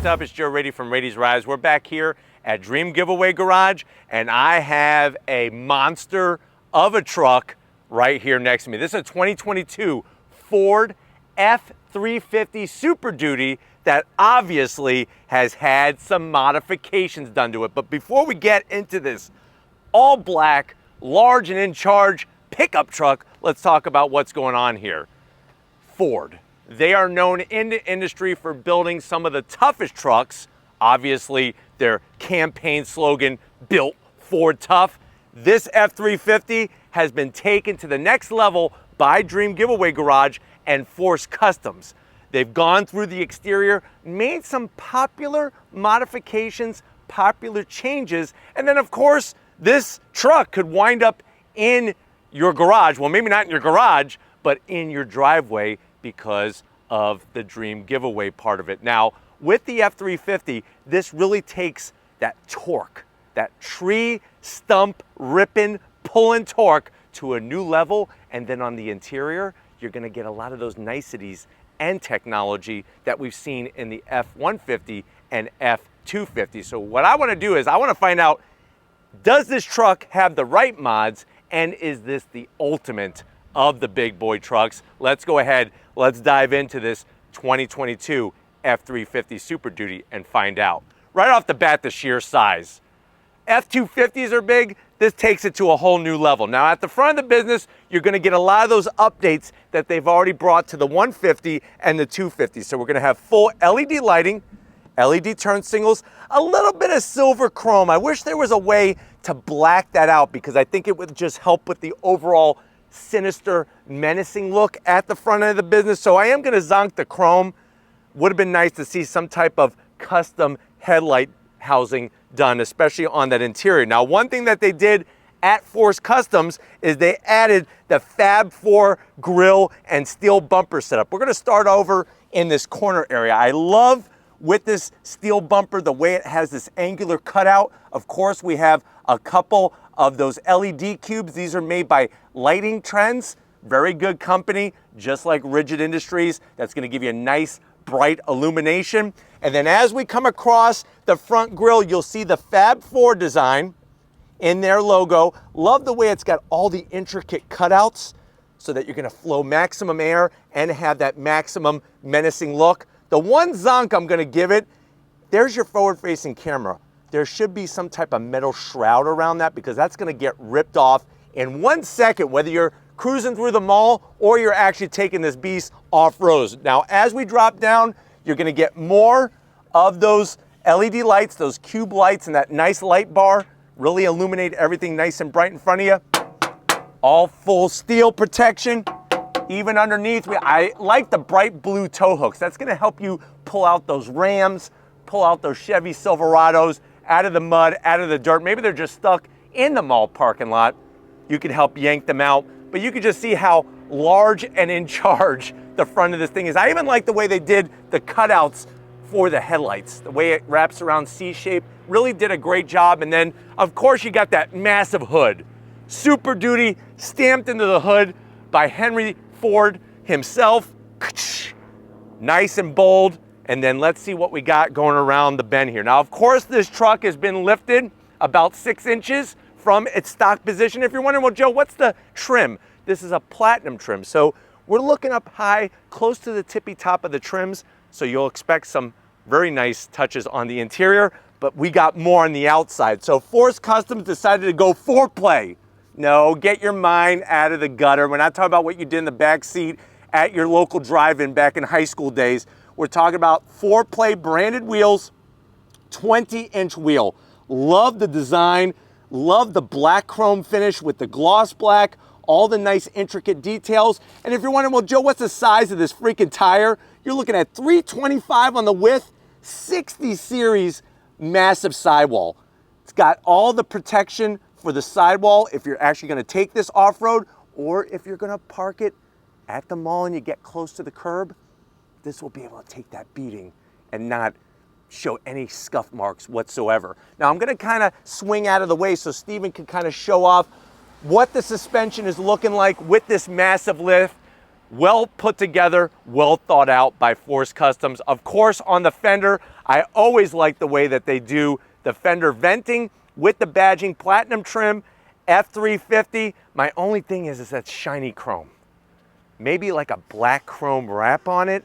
What's up? It's Joe Rady from Rady's Rides. We're back here at Dream Giveaway Garage, and I have a monster of a truck right here next to me. This is a 2022 Ford F-350 Super Duty that obviously has had some modifications done to it. But before we get into this all black, large and in charge pickup truck, let's talk about what's going on here. Ford. They are known in the industry for building some of the toughest trucks. Obviously, their campaign slogan, Built Ford Tough. This F-350 has been taken to the next level by Dream Giveaway Garage and Force Customs. They've gone through the exterior, made some popular modifications, popular changes, and then of course, this truck could wind up in your garage. Well, maybe not in your garage, but in your driveway because of the Dream Giveaway part of it. Now, with the F-350, this really takes that torque, that tree stump ripping, pulling torque to a new level. And then on the interior, you're gonna get a lot of those niceties and technology that we've seen in the F-150 and F-250. So what I wanna do is I wanna find out, does this truck have the right mods, and is this the ultimate of the big boy trucks? Let's go ahead, let's dive into this 2022 F-350 Super Duty and find out. Right off the bat, the sheer size. F-250s are big, this takes it to a whole new level. Now at the front of the business, you're gonna get a lot of those updates that they've already brought to the 150 and the 250. So we're gonna have full LED lighting, LED turn signals, a little bit of silver chrome. I wish there was a way to black that out because I think it would just help with the overall sinister, menacing look at the front end of the business. So I am gonna zonk the chrome. Would have been nice to see some type of custom headlight housing done, especially on that interior. Now, one thing that they did at Force Customs is they added the Fab 4 grille and steel bumper setup. We're gonna start over in this corner area. I love with this steel bumper, the way it has this angular cutout. Of course, we have a couple of those LED cubes. These are made by Lighting Trends, very good company, just like Rigid Industries. That's gonna give you a nice, bright illumination. And then as we come across the front grille, you'll see the Fab 4 design in their logo. Love the way it's got all the intricate cutouts so that you're gonna flow maximum air and have that maximum menacing look. The one zonk I'm gonna give it, there's your forward-facing camera. There should be some type of metal shroud around that because that's gonna get ripped off in 1 second, whether you're cruising through the mall or you're actually taking this beast off-road. Now, as we drop down, you're gonna get more of those LED lights, those cube lights and that nice light bar, really illuminate everything nice and bright in front of you. All full steel protection. Even underneath, I like the bright blue tow hooks. That's gonna help you pull out those Rams, pull out those Chevy Silverados out of the mud, out of the dirt. Maybe they're just stuck in the mall parking lot. You can help yank them out, but you can just see how large and in charge the front of this thing is. I even like the way they did the cutouts for the headlights, the way it wraps around C-shape, really did a great job. And then, of course, you got that massive hood. Super Duty stamped into the hood by Henry Ford himself. Nice and bold. And then let's see what we got going around the bend here. Now, of course, this truck has been lifted about 6 inches from its stock position. If you're wondering, well, Joe, what's the trim? This is a platinum trim. So we're looking up high, close to the tippy top of the trims. So you'll expect some very nice touches on the interior, but we got more on the outside. So Force Customs decided to go foreplay. No, get your mind out of the gutter. We're not talking about what you did in the back seat at your local drive-in back in high school days. We're talking about foreplay branded wheels, 20-inch wheel. Love the design, love the black chrome finish with the gloss black, all the nice intricate details. And if you're wondering, well, Joe, what's the size of this freaking tire? You're looking at 325 on the width, 60 series massive sidewall. It's got all the protection for the sidewall if you're actually gonna take this off-road, or if you're gonna park it at the mall and you get close to the curb, this will be able to take that beating and not show any scuff marks whatsoever. Now I'm gonna kind of swing out of the way so Steven can kind of show off what the suspension is looking like with this massive lift. Well put together, well thought out by Force Customs. Of course, on the fender, I always like the way that they do the fender venting with the badging, platinum trim, F-350. My only thing is that shiny chrome. Maybe like a black chrome wrap on it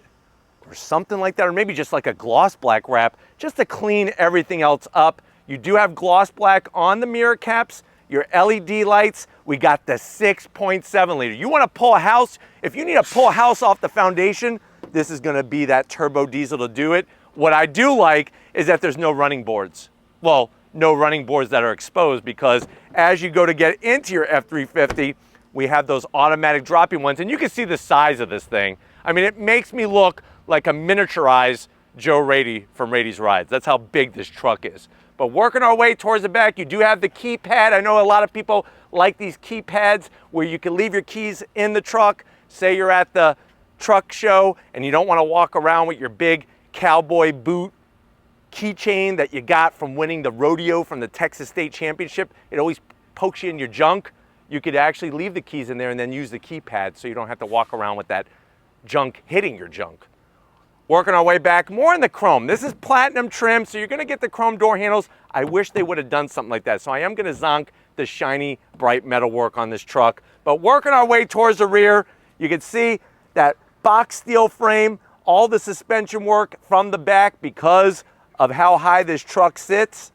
or something like that, or maybe just like a gloss black wrap just to clean everything else up. You do have gloss black on the mirror caps, your LED lights. We got the 6.7 liter. You want to pull a house, if you need to pull a house off the foundation, this is going to be that turbo diesel to do it. What I do like is that there's no running boards. Well, no running boards that are exposed, because as you go to get into your F-350, we have those automatic dropping ones, and you can see the size of this thing. I mean, it makes me look like a miniaturized Joe Rady from Rady's Rides. That's how big this truck is. But working our way towards the back, you do have the keypad. I know a lot of people like these keypads where you can leave your keys in the truck. Say you're at the truck show and you don't want to walk around with your big cowboy boot keychain that you got from winning the rodeo from the Texas State Championship. It always pokes you in your junk. You could actually leave the keys in there and then use the keypad so you don't have to walk around with that junk hitting your junk. Working our way back, more in the chrome. This is platinum trim, so you're gonna get the chrome door handles. I wish they would have done something like that. So I am gonna zonk the shiny, bright metal work on this truck. But working our way towards the rear, you can see that box steel frame, all the suspension work from the back because of how high this truck sits.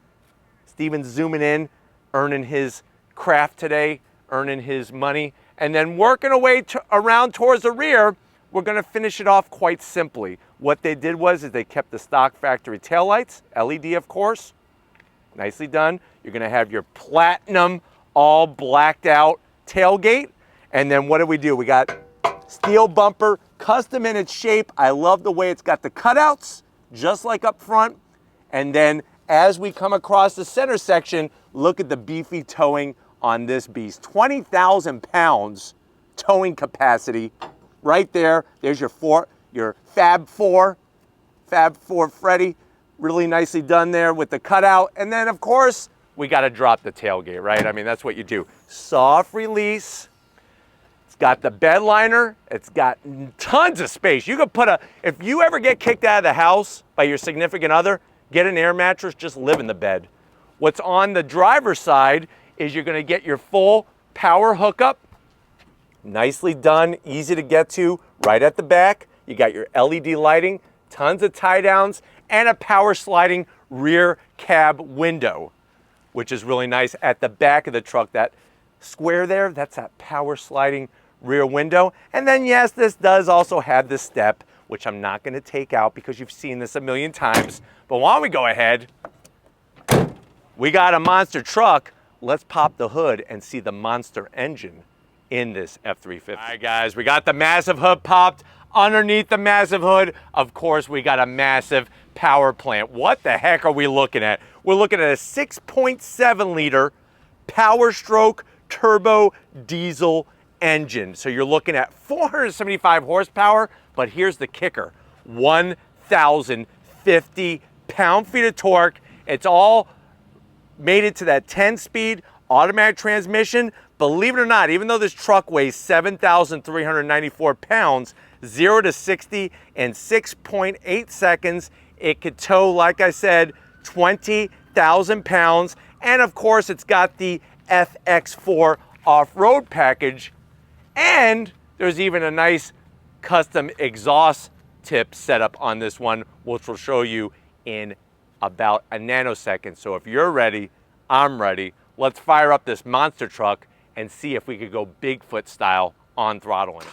Steven's zooming in, earning his craft today, earning his money. And then working away around towards the rear, we're gonna finish it off quite simply. What they did was they kept the stock factory taillights, LED of course, nicely done. You're gonna have your platinum, all blacked out tailgate. And then what do? We got steel bumper, custom in its shape. I love the way it's got the cutouts, just like up front. And then as we come across the center section, look at the beefy towing on this beast. 20,000 pounds towing capacity. Right there, there's your Fab 4 Freddy, really nicely done there with the cutout. And then of course, we gotta drop the tailgate, right? I mean, that's what you do. Soft release. It's got the bed liner. It's got tons of space. You could if you ever get kicked out of the house by your significant other, get an air mattress, just live in the bed. What's on the driver's side is you're gonna get your full power hookup. Nicely done, easy to get to, right at the back. You got your LED lighting, tons of tie downs, and a power sliding rear cab window, which is really nice at the back of the truck. That square there, that's that power sliding rear window. And then yes, this does also have the step, which I'm not gonna take out because you've seen this a million times. But why don't we go ahead? We got a monster truck. Let's pop the hood and see the monster engine in this F-350. All right, guys, we got the massive hood popped. Underneath the massive hood, of course, we got a massive power plant. What the heck are we looking at? We're looking at a 6.7 liter Power Stroke turbo diesel engine. So you're looking at 475 horsepower, but here's the kicker, 1,050 pound-feet of torque. It's all made it to that 10-speed automatic transmission. Believe it or not, even though this truck weighs 7,394 pounds, 0 to 60 in 6.8 seconds, it could tow, like I said, 20,000 pounds. And of course, it's got the FX4 off-road package. And there's even a nice custom exhaust tip setup on this one, which we'll show you in about a nanosecond. So if you're ready, I'm ready. Let's fire up this monster truck and see if we could go Bigfoot style on throttling.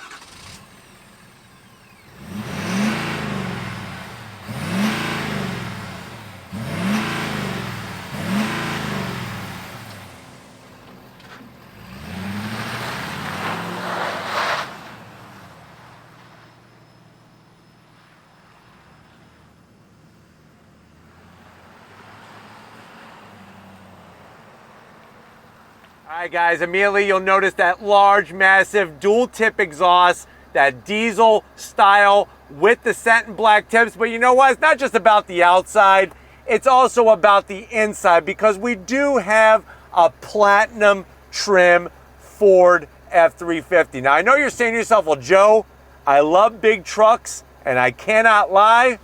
All right, guys, immediately you'll notice that large, massive dual tip exhaust, that diesel style with the satin black tips. But you know what? It's not just about the outside. It's also about the inside, because we do have a platinum trim Ford F-350. Now, I know you're saying to yourself, well, Joe, I love big trucks, and I cannot lie,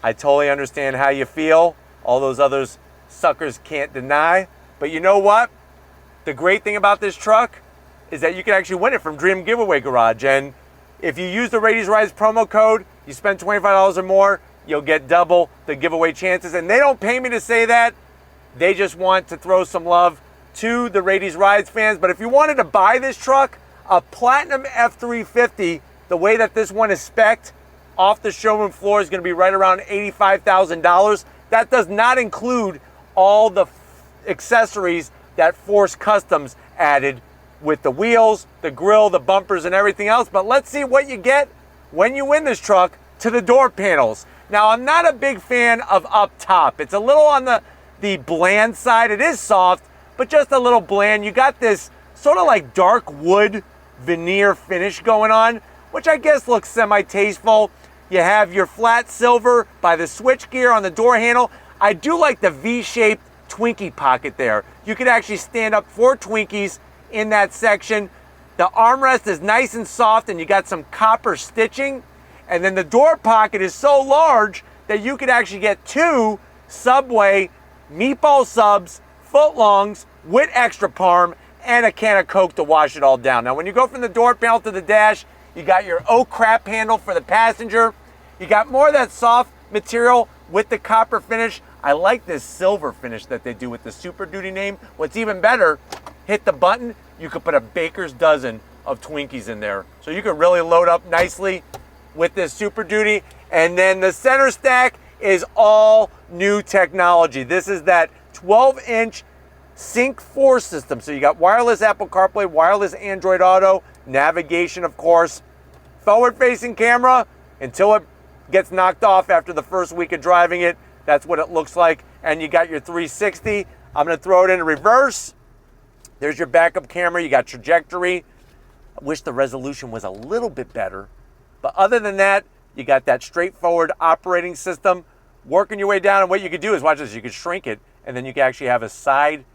I totally understand how you feel. All those others suckers can't deny. But you know what? The great thing about this truck is that you can actually win it from Dream Giveaway Garage. And if you use the Ladies Rise promo code, you spend $25 or more, you'll get double the giveaway chances. And they don't pay me to say that. They just want to throw some love to the Ladies Rise fans. But if you wanted to buy this truck, a Platinum F-350, the way that this one is spec'd, off the showroom floor is going to be right around $85,000. That does not include all the accessories that Force Customs added with the wheels, the grille, the bumpers, and everything else. But let's see what you get when you win this truck to the door panels. Now, I'm not a big fan of up top. It's a little on the bland side. It is soft, but just a little bland. You got this sort of like dark wood veneer finish going on, which I guess looks semi-tasteful. You have your flat silver by the switchgear on the door handle. I do like the V-shaped Twinkie pocket there. You could actually stand up 4 Twinkies in that section. The armrest is nice and soft, and you got some copper stitching. And then the door pocket is so large that you could actually get 2 Subway meatball subs, footlongs with extra parm, and a can of Coke to wash it all down. Now, when you go from the door panel to the dash, you got your oh crap handle for the passenger. You got more of that soft material with the copper finish. I like this silver finish that they do with the Super Duty name. What's even better, hit the button, you could put a baker's dozen of Twinkies in there. So you could really load up nicely with this Super Duty. And then the center stack is all new technology. This is that 12-inch Sync 4 system. So you got wireless Apple CarPlay, wireless Android Auto, navigation, of course, forward-facing camera until it gets knocked off after the first week of driving it. That's what it looks like. And you got your 360. I'm going to throw it into reverse. There's your backup camera. You got trajectory. I wish the resolution was a little bit better. But other than that, you got that straightforward operating system. Working your way down, and what you could do is, watch this, you could shrink it, and then you can actually have a side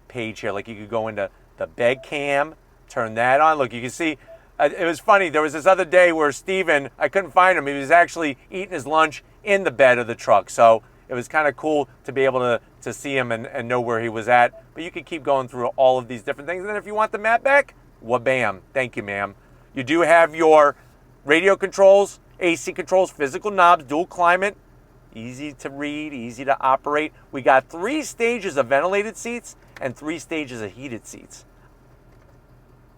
page here. Like you could go into the bed cam, turn that on. Look, you can see, it was funny. There was this other day where Steven, I couldn't find him. He was actually eating his lunch in the bed of the truck. So it was kind of cool to be able to see him and know where he was at. But you could keep going through all of these different things. And then if you want the map back, wha-bam. Thank you, ma'am. You do have your radio controls, AC controls, physical knobs, dual climate. Easy to read, easy to operate. We got 3 stages of ventilated seats and 3 stages of heated seats.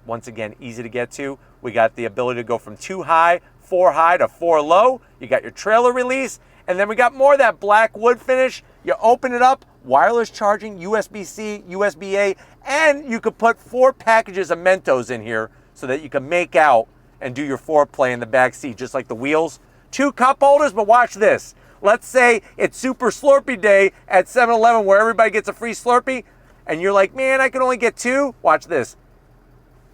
Once again, easy to get to. We got the ability to go from 2 high, 4 high to 4 low. You got your trailer release. And then we got more of that black wood finish. You open it up, wireless charging, USB-C, USB-A, and you could put 4 packages of Mentos in here so that you can make out and do your foreplay in the back seat, just like the wheels. 2 cup holders, but watch this. Let's say it's Super Slurpee Day at 7-Eleven where everybody gets a free Slurpee, and you're like, man, I can only get 2. Watch this.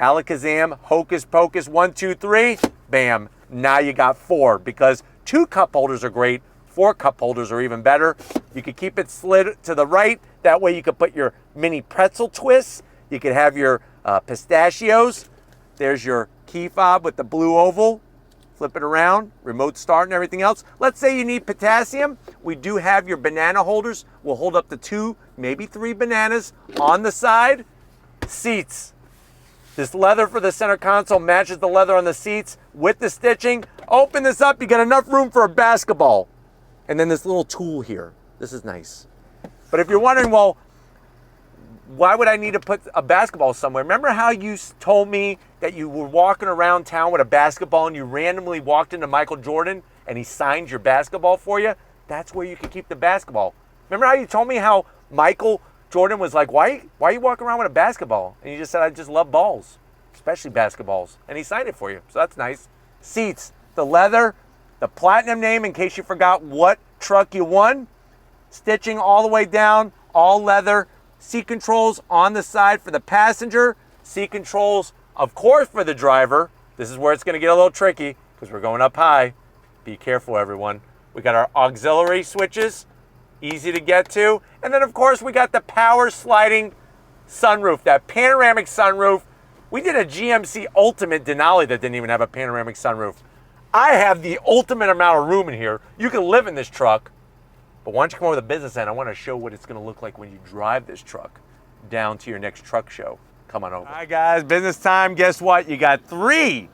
Alakazam, hocus pocus, 1, 2, 3, bam. Now you got 4, because 2 cup holders are great. 4 cup holders are even better. You could keep it slid to the right. That way you could put your mini pretzel twists. You could have your pistachios. There's your key fob with the blue oval. Flip it around, remote start and everything else. Let's say you need potassium. We do have your banana holders. We'll hold up to 2, maybe 3 bananas on the side. Seats. This leather for the center console matches the leather on the seats with the stitching. Open this up, you got enough room for a basketball. And then this little tool here. This is nice. But if you're wondering, well, why would I need to put a basketball somewhere? Remember how you told me that you were walking around town with a basketball and you randomly walked into Michael Jordan and he signed your basketball for you? That's where you can keep the basketball. Remember how you told me how Michael Jordan was like, why are you walking around with a basketball? And you just said, I just love balls, especially basketballs. And he signed it for you, so that's nice. Seats, the leather, the platinum name in case you forgot what truck you won. Stitching all the way down, all leather. Seat controls on the side for the passenger. Seat controls, of course, for the driver. This is where it's going to get a little tricky because we're going up high. Be careful, everyone. We got our auxiliary switches, easy to get to. And then, of course, we got the power sliding sunroof, that panoramic sunroof. We did a GMC Ultimate Denali that didn't even have a panoramic sunroof. I have the ultimate amount of room in here. You can live in this truck. But why don't you come over to the business end? I want to show what it's going to look like when you drive this truck down to your next truck show. Come on over. All right, guys, business time. Guess what? You got three.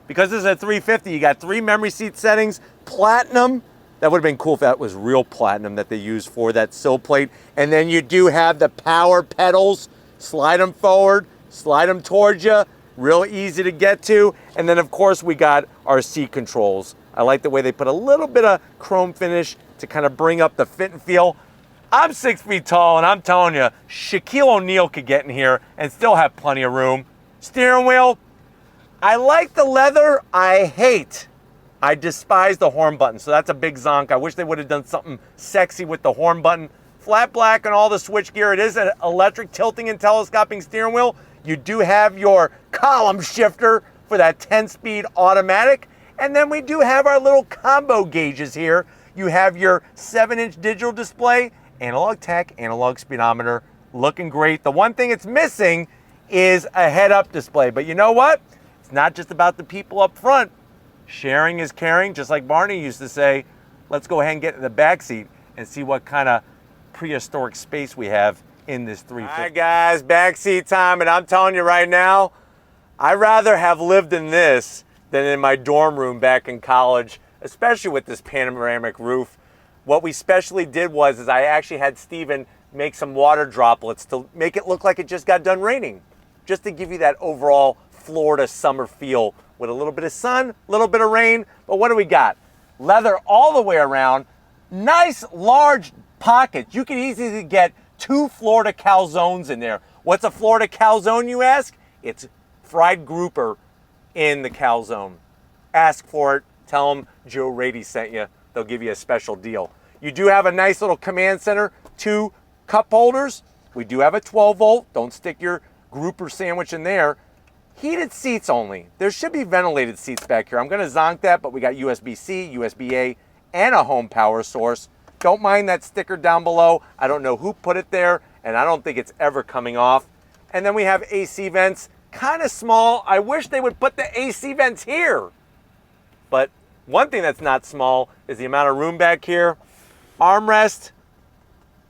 Because this is a 350, you got 3 memory seat settings, platinum. That would have been cool if that was real platinum that they used for that sill plate. And then you do have the power pedals. Slide them forward, slide them towards you. Real easy to get to. And then, of course, we got our seat controls. I like the way they put a little bit of chrome finish to kind of bring up the fit and feel. I'm 6 feet tall, and I'm telling you, Shaquille O'Neal could get in here and still have plenty of room. Steering wheel, I like the leather. I despise the horn button, so that's a big zonk. I wish they would have done something sexy with the horn button. Flat black and all the switch gear. It is an electric tilting and telescoping steering wheel. You do have your column shifter for that 10-speed automatic. And then we do have our little combo gauges here. You have your 7-inch digital display, analog tech, analog speedometer, looking great. The one thing it's missing is a head-up display. But you know what? It's not just about the people up front. Sharing is caring, just like Barney used to say. Let's go ahead and get in the back seat and see what kind of prehistoric space we have in this 350. All right, guys, back seat time. And I'm telling you right now, I'd rather have lived in this than in my dorm room back in college, especially with this panoramic roof. What we specially did was I actually had Steven make some water droplets to make it look like it just got done raining, just to give you that overall Florida summer feel with a little bit of sun, a little bit of rain. But what do we got? Leather all the way around, nice large pockets. You can easily get 2 Florida calzones in there. What's a Florida calzone, you ask? It's fried grouper in the calzone. Ask for it. Tell them Joe Rady sent you. They'll give you a special deal. You do have a nice little command center, 2 cup holders. We do have a 12 volt. Don't stick your grouper sandwich in there. Heated seats only. There should be ventilated seats back here. I'm going to zonk that, but we got USB-C, USB-A, and a home power source. Don't mind that sticker down below. I don't know who put it there, and I don't think it's ever coming off. And then we have AC vents. Kind of small. I wish they would put the AC vents here. But one thing that's not small is the amount of room back here. Armrest,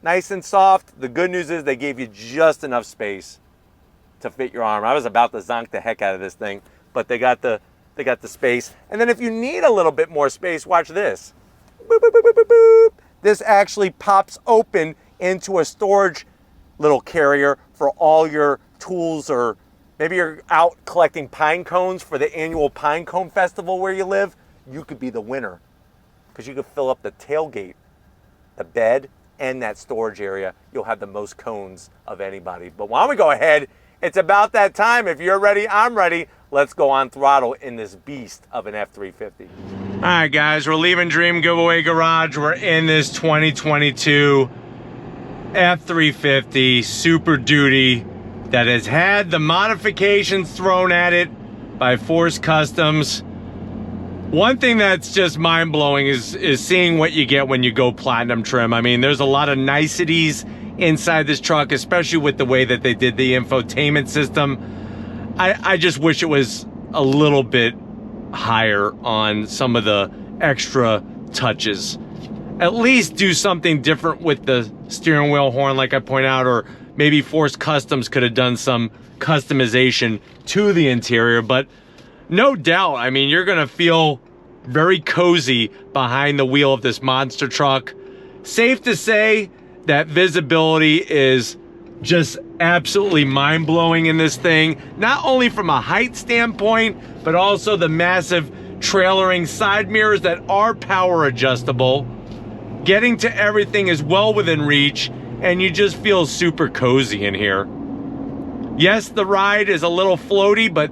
nice and soft. The good news is they gave you just enough space to fit your arm. I was about to zonk the heck out of this thing, but they got the space. And then if you need a little bit more space, watch this. Boop, boop, boop, boop, boop. This actually pops open into a storage little carrier for all your tools, or maybe you're out collecting pine cones for the annual Pine Cone Festival where you live. You could be the winner because you could fill up the tailgate, the bed, and that storage area. You'll have the most cones of anybody. But why don't we go ahead? It's about that time. If you're ready, I'm ready. Let's go on throttle in this beast of an F-350. All right, guys, we're leaving Dream Giveaway Garage. We're in this 2022 F-350 Super Duty that has had the modifications thrown at it by Force Customs. One thing that's just mind-blowing is seeing what you get when you go platinum trim. I mean, there's a lot of niceties inside this truck, especially with the way that they did the infotainment system. I just wish it was a little bit higher on some of the extra touches. At least do something different with the steering wheel horn, like I point out, or maybe Force Customs could have done some customization to the interior. But no doubt, I mean, you're gonna feel very cozy behind the wheel of this monster truck. Safe to say that visibility is just absolutely mind-blowing in this thing, not only from a height standpoint, but also the massive trailering side mirrors that are power adjustable. Getting to everything is well within reach, and you just feel super cozy in here. Yes, the ride is a little floaty, but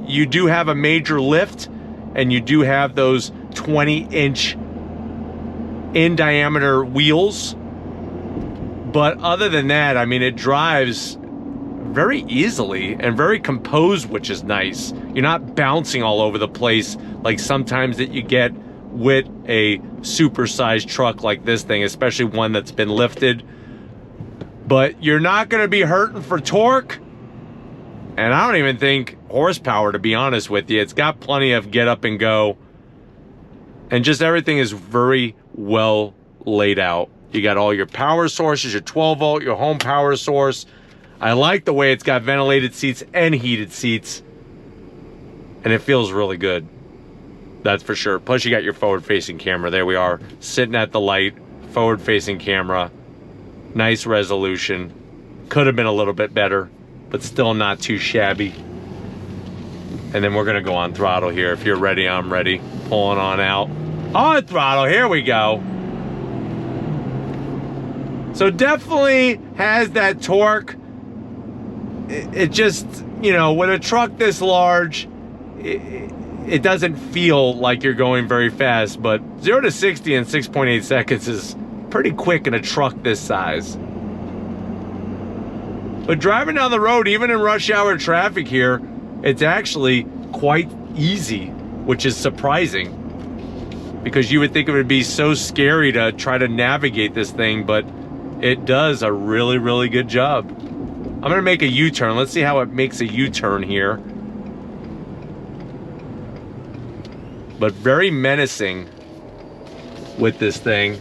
you do have a major lift, and you do have those 20-inch in diameter wheels. But other than that, I mean, it drives very easily and very composed, which is nice. You're not bouncing all over the place like sometimes that you get with a supersized truck like this thing, especially one that's been lifted. But you're not going to be hurting for torque. And I don't even think horsepower, to be honest with you. It's got plenty of get up and go. And just everything is very well laid out. You got all your power sources, your 12 volt, your home power source. I like the way it's got ventilated seats and heated seats. And it feels really good. That's for sure. Plus you got your forward facing camera. There we are, sitting at the light, forward facing camera. Nice resolution. Could have been a little bit better, but still not too shabby. And then we're gonna go on throttle here. If you're ready, I'm ready. Pulling on out. On throttle, here we go. So definitely has that torque. It just, you know, with a truck this large, it doesn't feel like you're going very fast, but 0 to 60 in 6.8 seconds is pretty quick in a truck this size. But driving down the road, even in rush hour traffic here, it's actually quite easy, which is surprising, because you would think it would be so scary to try to navigate this thing, but it does a really, really good job. I'm gonna make a U-turn. Let's see how it makes a U-turn here. But very menacing with this thing.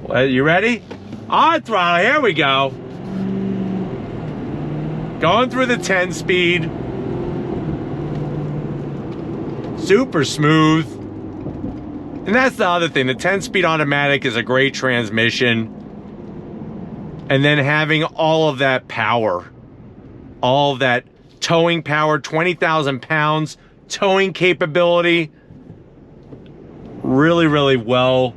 Well, you ready? On throttle, here we go. Going through the 10 speed. Super smooth. And that's the other thing. The 10-speed automatic is a great transmission. And then having all of that power, all of that towing power, 20,000 pounds, towing capability. Really, really well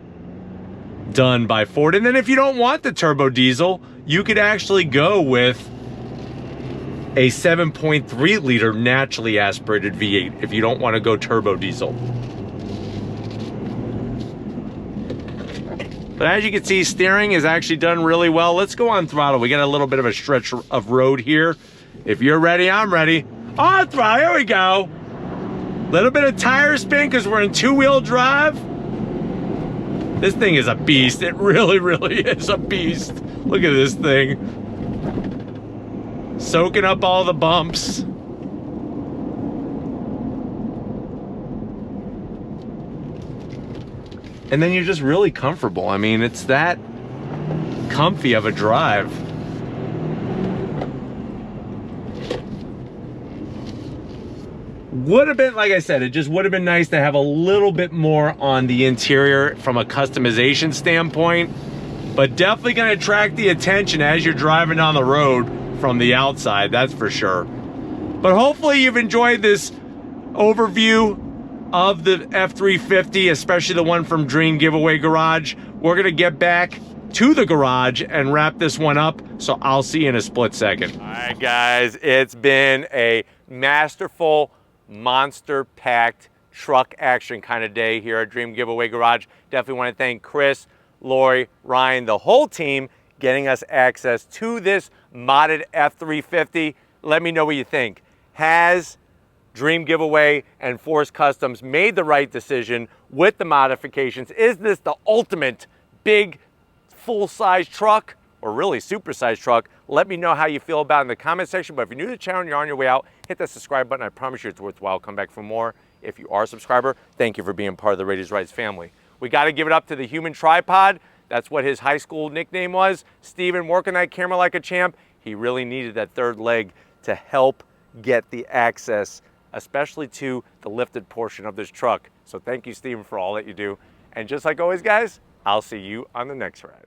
done by Ford. And then if you don't want the turbo diesel, you could actually go with a 7.3 liter naturally aspirated V8 if you don't want to go turbo diesel. But as you can see, steering is actually done really well. Let's go on throttle. We got a little bit of a stretch of road here. If you're ready, I'm ready. On throttle, here we go. Little bit of tire spin because we're in two-wheel drive. This thing is a beast. It really, really is a beast. Look at this thing. Soaking up all the bumps. And then you're just really comfortable. I mean, it's that comfy of a drive. Would have been, like I said, it just would have been nice to have a little bit more on the interior from a customization standpoint, but definitely going to attract the attention as you're driving down the road from the outside, that's for sure. But hopefully you've enjoyed this overview of the F-350, especially the one from Dream Giveaway Garage. We're gonna get back to the garage and wrap this one up, so I'll see you in a split second. All right, guys, it's been a masterful, monster-packed truck action kind of day here at Dream Giveaway Garage. Definitely want to thank Chris, Lori, Ryan, the whole team getting us access to this modded F-350. Let me know what you think. Has Dream Giveaway and Force Customs made the right decision with the modifications? Is this the ultimate big full-size truck, or really super-sized truck? Let me know how you feel about it in the comment section. But if you're new to the channel and you're on your way out, hit that subscribe button. I promise you it's worthwhile. Come back for more. If you are a subscriber, thank you for being part of the Rated Rides family. We got to give it up to the human tripod. That's what his high school nickname was. Steven working that camera like a champ. He really needed that third leg to help get the access, especially to the lifted portion of this truck. So thank you, Steven, for all that you do. And just like always, guys, I'll see you on the next ride.